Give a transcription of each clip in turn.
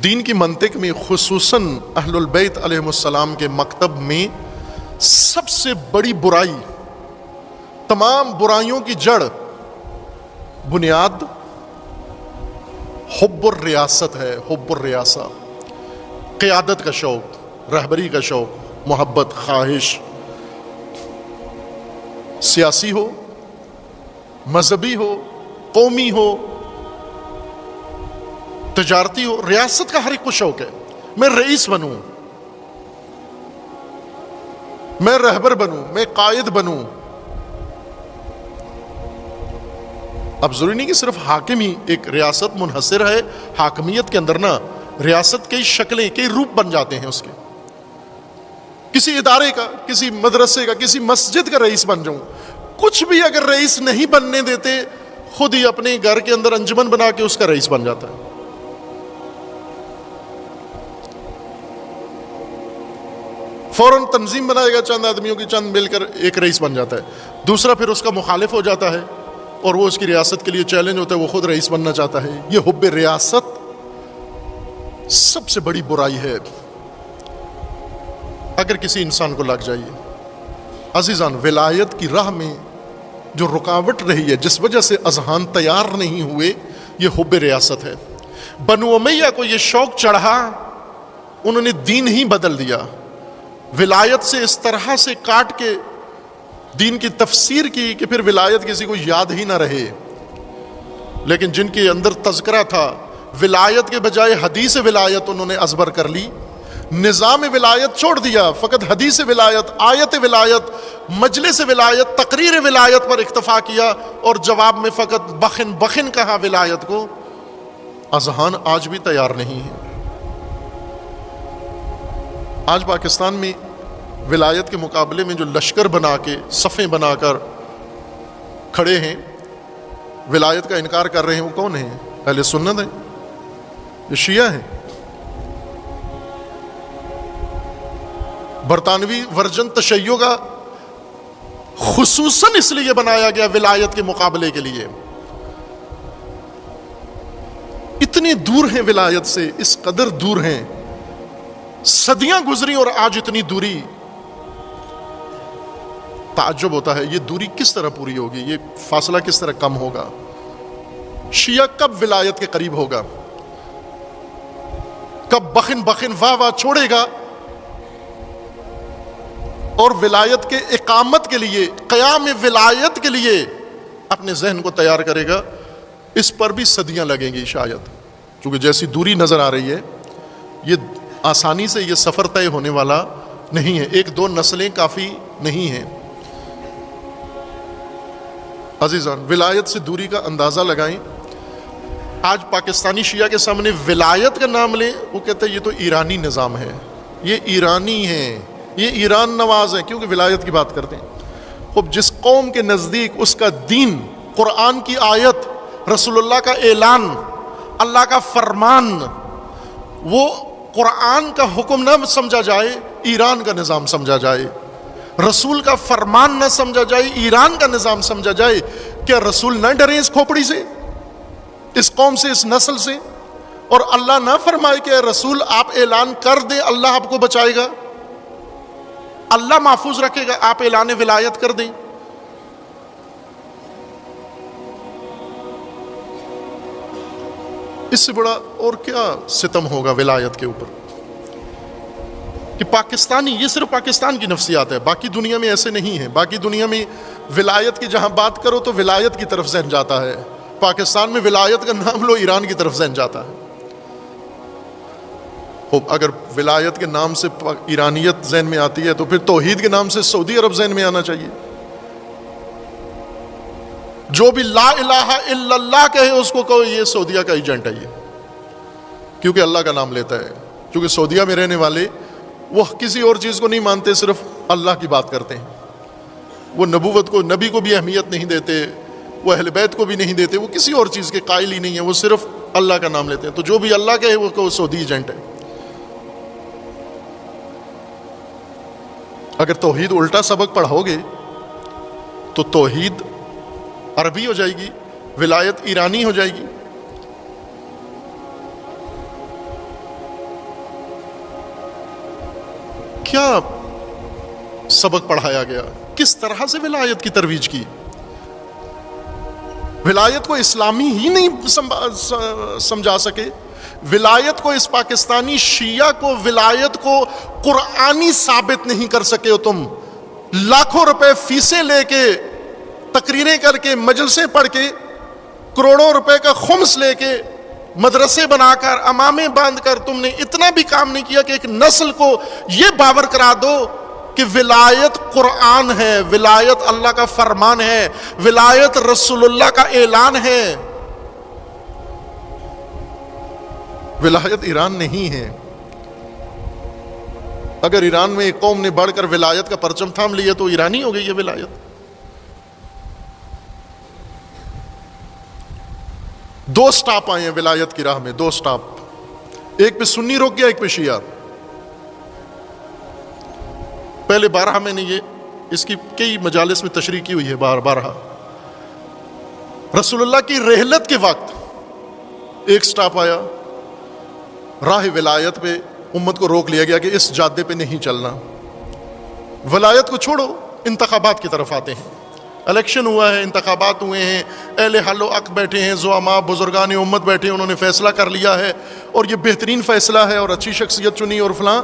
دین کی منطق میں خصوصاً اہل البیت علیہم السلام کے مکتب میں سب سے بڑی برائی، تمام برائیوں کی جڑ، بنیاد حب الریاست ہے، حب الریاسہ، قیادت کا شوق، رہبری کا شوق، محبت، خواہش، سیاسی ہو، مذہبی ہو، قومی ہو، تجارتی ہو، ریاست کا ہر ایک کو شوق ہے، میں رئیس بنوں، میں رہبر بنوں، میں قائد بنوں۔ اب ضروری نہیں کہ صرف حاکم ہی، ایک ریاست منحصر ہے حاکمیت کے اندر نا، ریاست کئی شکلیں، کئی روپ بن جاتے ہیں اس کے، کسی ادارے کا، کسی مدرسے کا، کسی مسجد کا رئیس بن جاؤں، کچھ بھی اگر رئیس نہیں بننے دیتے، خود ہی اپنے گھر کے اندر انجمن بنا کے اس کا رئیس بن جاتا ہے۔ فوراً تنظیم بنائے گا چند آدمیوں کی، چند مل کر ایک رئیس بن جاتا ہے، دوسرا پھر اس کا مخالف ہو جاتا ہے اور وہ اس کی ریاست کے لیے چیلنج ہوتا ہے، وہ خود رئیس بننا چاہتا ہے۔ یہ حب ریاست سب سے بڑی برائی ہے اگر کسی انسان کو لگ جائے۔ عزیزان، ولایت کی راہ میں جو رکاوٹ رہی ہے، جس وجہ سے اذہان تیار نہیں ہوئے، یہ حب ریاست ہے۔ بنو امیہ کو یہ شوق چڑھا، انہوں نے دین ہی بدل دیا، ولایت سے اس طرح سے کاٹ کے دین کی تفسیر کی کہ پھر ولایت کسی کو یاد ہی نہ رہے۔ لیکن جن کے اندر تذکرہ تھا، ولایت کے بجائے حدیث ولایت انہوں نے ازبر کر لی، نظام ولایت چھوڑ دیا، فقط حدیث ولایت، آیت ولایت، مجلس ولایت، تقریر ولایت پر اکتفا کیا، اور جواب میں فقط بخن بخن کہا ولایت کو۔ اذہان آج بھی تیار نہیں ہے۔ آج پاکستان میں ولایت کے مقابلے میں جو لشکر بنا کے، صفیں بنا کر کھڑے ہیں، ولایت کا انکار کر رہے ہیں، وہ کون ہیں؟ اہل سنت ہیں، یہ شیعہ ہیں۔ برطانوی ورژن تشیع کا خصوصاً اس لیے بنایا گیا ولایت کے مقابلے کے لیے۔ اتنے دور ہیں ولایت سے، اس قدر دور ہیں، صدیاں گزری اور آج اتنی دوری۔ تعجب ہوتا ہے یہ دوری کس طرح پوری ہوگی، یہ فاصلہ کس طرح کم ہوگا؟ شیعہ کب ولایت کے قریب ہوگا؟ کب بخن بخن واہ واہ چھوڑے گا اور ولایت کے اقامت کے لیے، قیام ولایت کے لیے اپنے ذہن کو تیار کرے گا؟ اس پر بھی صدیاں لگیں گی شاید، کیونکہ جیسی دوری نظر آ رہی ہے، یہ آسانی سے یہ سفر طے ہونے والا نہیں ہے، ایک دو نسلیں کافی نہیں ہیں۔ عزیزان، ولایت سے دوری کا اندازہ لگائیں۔ آج پاکستانی شیعہ کے سامنے ولایت کا نام لیں، وہ کہتے ہیں یہ تو ایرانی نظام ہے، یہ ایرانی ہیں، یہ ایران نواز ہیں، کیونکہ ولایت کی بات کرتے ہیں۔ خب جس قوم کے نزدیک اس کا دین، قرآن کی آیت، رسول اللہ کا اعلان، اللہ کا فرمان، وہ قرآن کا حکم نہ سمجھا جائے، ایران کا نظام سمجھا جائے، رسول کا فرمان نہ سمجھا جائے، ایران کا نظام سمجھا جائے، کیا رسول نہ ڈریں اس کھوپڑی سے، اس قوم سے، اس نسل سے؟ اور اللہ نہ فرمائے کہ اے رسول آپ اعلان کر دیں، اللہ آپ کو بچائے گا، اللہ محفوظ رکھے گا، آپ اعلان ولایت کر دیں۔ اس سے بڑا اور کیا ستم ہوگا ولایت کے اوپر؟ کہ پاکستانی، یہ صرف پاکستان کی نفسیات ہے، باقی دنیا میں ایسے نہیں ہے۔ باقی دنیا میں ولایت کی جہاں بات کرو تو ولایت کی طرف ذہن جاتا ہے، پاکستان میں ولایت کا نام لو، ایران کی طرف ذہن جاتا ہے۔ خوب، اگر ولایت کے نام سے ایرانیت ذہن میں آتی ہے تو پھر توحید کے نام سے سعودی عرب ذہن میں آنا چاہیے۔ جو بھی لا الہ الا اللہ کہے اس کو کہو یہ سعودیہ کا ایجنٹ ہے، یہ کیونکہ اللہ کا نام لیتا ہے۔ کیونکہ سعودیہ میں رہنے والے وہ کسی اور چیز کو نہیں مانتے، صرف اللہ کی بات کرتے ہیں، وہ نبوت کو، نبی کو بھی اہمیت نہیں دیتے، وہ اہل بیت کو بھی نہیں دیتے، وہ کسی اور چیز کے قائل ہی نہیں ہیں، وہ صرف اللہ کا نام لیتے ہیں۔ تو جو بھی اللہ کہے وہ کہو سعودی ایجنٹ ہے۔ اگر توحید الٹا سبق پڑھاؤ گے تو توحید عربی ہو جائے گی، ولایت ایرانی ہو جائے گی۔ کیا سبق پڑھایا گیا، کس طرح سے ولایت کی ترویج کی. ولایت کو اسلامی ہی نہیں سمجھا سکے، ولایت کو اس پاکستانی شیعہ کو ولایت کو قرآنی ثابت نہیں کر سکے ہو. تم لاکھوں روپے فیسیں لے کے، تقریریں کر کے، مجلسیں پڑھ کے، کروڑوں روپے کا خمس لے کے، مدرسے بنا کر، امامیں باندھ کر، تم نے اتنا بھی کام نہیں کیا کہ ایک نسل کو یہ باور کرا دو کہ ولایت قرآن ہے، ولایت اللہ کا فرمان ہے، ولایت رسول اللہ کا اعلان ہے. ولایت ایران نہیں ہے. اگر ایران میں ایک قوم نے بڑھ کر ولایت کا پرچم تھام لیا تو ایرانی ہو گئی یہ ولایت. 2 سٹاپ آئے ہیں ولایت کی راہ میں، 2 سٹاپ. ایک پہ سنی روک گیا، ایک پہ شیعہ. پہلے بارہا میں نے اس کی کئی مجالس میں تشریح کی ہوئی ہے. بارہا رسول اللہ کی رحلت کے وقت ایک سٹاپ آیا، راہ ولایت پہ امت کو روک لیا گیا کہ اس جادے پہ نہیں چلنا. ولایت کو چھوڑو، انتخابات کی طرف آتے ہیں. الیکشن ہوا ہے، انتخابات ہوئے ہیں، اہل حل و عقد بیٹھے ہیں، زعماء بزرگان امت بیٹھے ہیں، انہوں نے فیصلہ کر لیا ہے اور یہ بہترین فیصلہ ہے اور اچھی شخصیت چنی اور فلاں،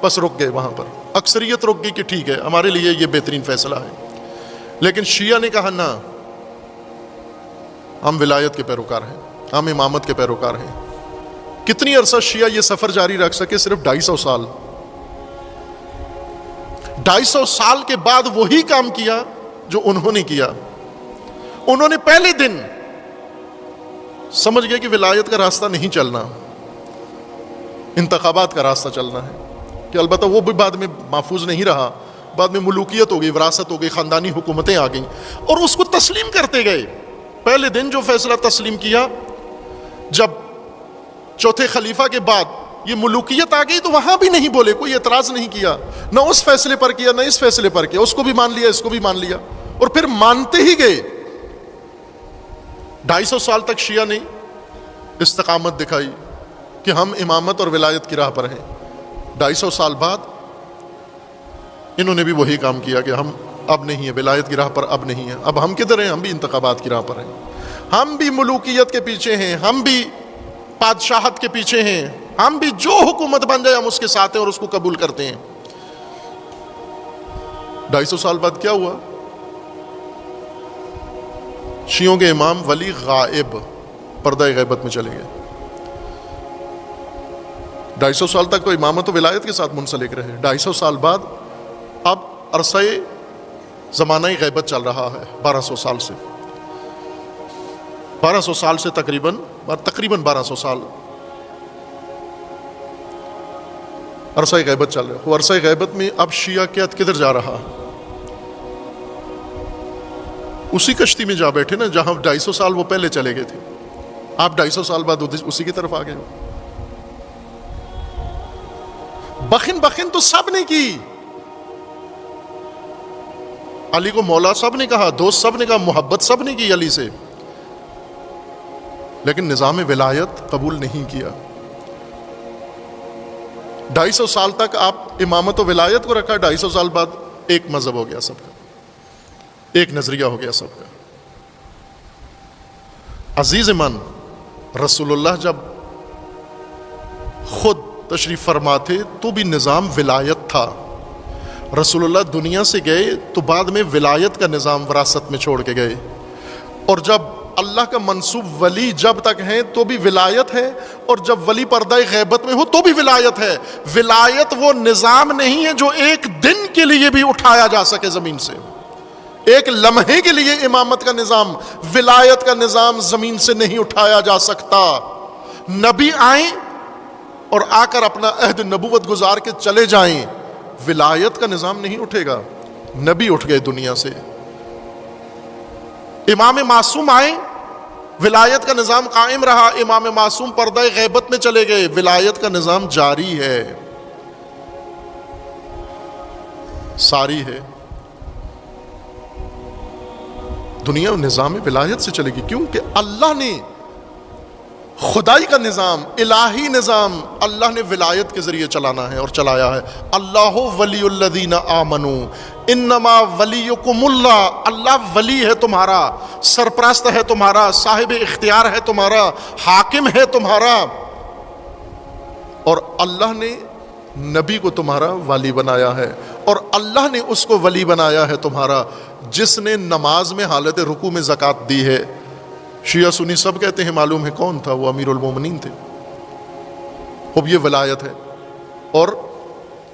بس رک گئے وہاں پر. اکثریت رک گئی کہ ٹھیک ہے ہمارے لیے یہ بہترین فیصلہ ہے. لیکن شیعہ نے کہا نہ، ہم ولایت کے پیروکار ہیں، ہم امامت کے پیروکار ہیں. کتنی عرصہ شیعہ یہ سفر جاری رکھ سکے؟ صرف 250 سال. 250 سال کے بعد وہی کام کیا جو انہوں نے کیا. انہوں نے پہلے دن سمجھ گئے کہ ولایت کا راستہ نہیں چلنا، انتخابات کا راستہ چلنا ہے. کہ البتہ وہ بھی بعد میں محفوظ نہیں رہا، بعد میں ملوکیت ہو گئی، وراثت ہو گئی، خاندانی حکومتیں آ گئیں اور اس کو تسلیم کرتے گئے. پہلے دن جو فیصلہ تسلیم کیا، جب چوتھے خلیفہ کے بعد یہ ملوکیت آ گئی تو وہاں بھی نہیں بولے، کوئی اعتراض نہیں کیا، نہ اس فیصلے پر کیا نہ اس فیصلے پر کیا. اس کو بھی مان لیا، اس کو بھی مان لیا اور پھر مانتے ہی گئے. 250 سال تک شیعہ نے استقامت دکھائی کہ ہم امامت اور ولایت کی راہ پر ہیں. 250 سال بعد انہوں نے بھی وہی کام کیا کہ ہم اب نہیں ہیں، ولایت کی راہ پر اب نہیں ہیں. اب ہم کدھر ہیں؟ ہم بھی انتخابات کی راہ پر ہیں، ہم بھی ملوکیت کے پیچھے ہیں، ہم بھی بادشاہت کے پیچھے ہیں، ہم بھی جو حکومت بن جائے ہم اس کے ساتھ ہیں اور اس کو قبول کرتے ہیں. 250 سال بعد کیا ہوا؟ شیعوں کے امام ولی غائب، پردہ غیبت میں چلے گئے. 250 سال تک تو امامت و ولایت کے ساتھ منسلک رہے. 250 سال بعد اب عرصہ زمانہ غیبت چل رہا ہے. 1200 سال سے 1200 سال سے تقریباً 1200 سال عرصہ غیبت چل رہا ہے. وہ عرصہ غیبت میں اب شیعہ کدھر جا رہا ہے؟ اسی کشتی میں جا بیٹھے نا جہاں 250 سال وہ پہلے چلے گئے تھے. آپ 250 سال بعد اسی کی طرف آ گئے ہو. بخن تو سب نے کی. علی کو مولا سب نے کہا، دوست سب نے کہا، محبت سب نے کی علی سے، لیکن نظام ولایت قبول نہیں کیا. 250 سال تک آپ امامت و ولایت کو رکھا، 250 سال بعد ایک مذہب ہو گیا سب کا، ایک نظریہ ہو گیا سب کا. عزیز من، رسول اللہ جب خود تشریف فرما تھے تو بھی نظام ولایت تھا. رسول اللہ دنیا سے گئے تو بعد میں ولایت کا نظام وراثت میں چھوڑ کے گئے. اور جب اللہ کا منصوب ولی جب تک ہیں تو بھی ولایت ہے، اور جب ولی پردہ غیبت میں ہو تو بھی ولایت ہے. ولایت وہ نظام نہیں ہے جو ایک دن کے لیے بھی اٹھایا جا سکے زمین سے. ایک لمحے کے لیے امامت کا نظام، ولایت کا نظام زمین سے نہیں اٹھایا جا سکتا. نبی آئیں اور آ کر اپنا عہد نبوت گزار کے چلے جائیں، ولایت کا نظام نہیں اٹھے گا. نبی اٹھ گئے دنیا سے. امام معصوم آئیں، ولایت کا نظام قائم رہا. امام معصوم پردہ غیبت میں چلے گئے، ولایت کا نظام جاری ہے، ساری ہے. دنیا نظام ولایت سے چلے گی کیونکہ اللہ نے خدائی کا نظام، الہی نظام اللہ نے ولایت کے ذریعے چلانا ہے اور چلایا ہے۔ اللہ ولی الذین آمنوا انما ولیکم اللہ، اللہ ولی ہے تمہارا، سرپرست ہے تمہارا، صاحب اختیار ہے تمہارا، حاکم ہے تمہارا، اور اللہ نے نبی کو تمہارا ولی بنایا ہے، اور اللہ نے اس کو ولی بنایا ہے تمہارا جس نے نماز میں حالت رکوع میں زکوٰۃ دی ہے۔ شیعہ سنی سب کہتے ہیں معلوم ہے کون تھا، وہ امیر المومنین تھے۔ اب یہ ولایت ہے اور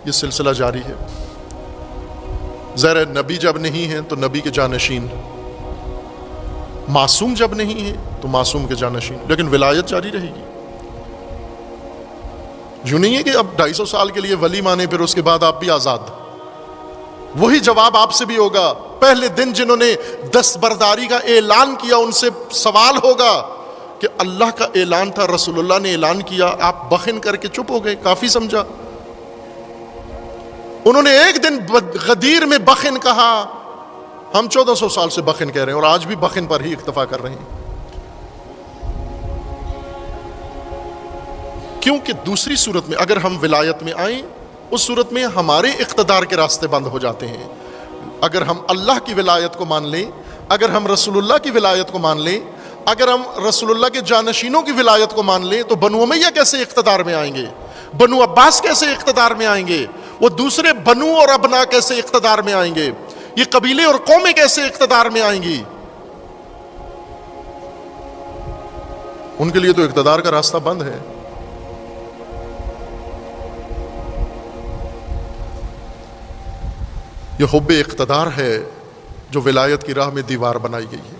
یہ سلسلہ جاری ہے۔ ظاہر ہے نبی جب نہیں ہے تو نبی کے جانشین، معصوم جب نہیں ہے تو معصوم کے جانشین، لیکن ولایت جاری رہے گی۔ یوں نہیں ہے کہ اب 250 سال کے لیے ولی مانے پھر اس کے بعد آپ بھی آزاد۔ وہی جواب آپ سے بھی ہوگا۔ پہلے دن جنہوں نے دستبرداری کا اعلان کیا ان سے سوال ہوگا کہ اللہ کا اعلان تھا، رسول اللہ نے اعلان کیا، آپ بخن کر کے چپ ہو گئے، کافی سمجھا۔ انہوں نے ایک دن غدیر میں بخن کہا، ہم 1400 سال سے بخن کہہ رہے ہیں اور آج بھی بخن پر ہی اکتفا کر رہے ہیں، کیونکہ دوسری صورت میں اگر ہم ولایت میں آئیں اس صورت میں ہمارے اقتدار کے راستے بند ہو جاتے ہیں۔ اگر ہم اللہ کی ولایت کو مان لیں، اگر ہم رسول اللہ کی ولایت کو مان لیں، اگر ہم رسول اللہ کے جانشینوں کی ولایت کو مان لیں، تو بنو امیہ کیسے اقتدار میں آئیں گے؟ بنو عباس کیسے اقتدار میں آئیں گے؟ وہ دوسرے بنو اور ابنا کیسے اقتدار میں آئیں گے؟ یہ قبیلے اور قومیں کیسے اقتدار میں آئیں گی؟ ان کے لیے تو اقتدار کا راستہ بند ہے۔ یہ حب اقتدار ہے جو ولایت کی راہ میں دیوار بنائی گئی ہے۔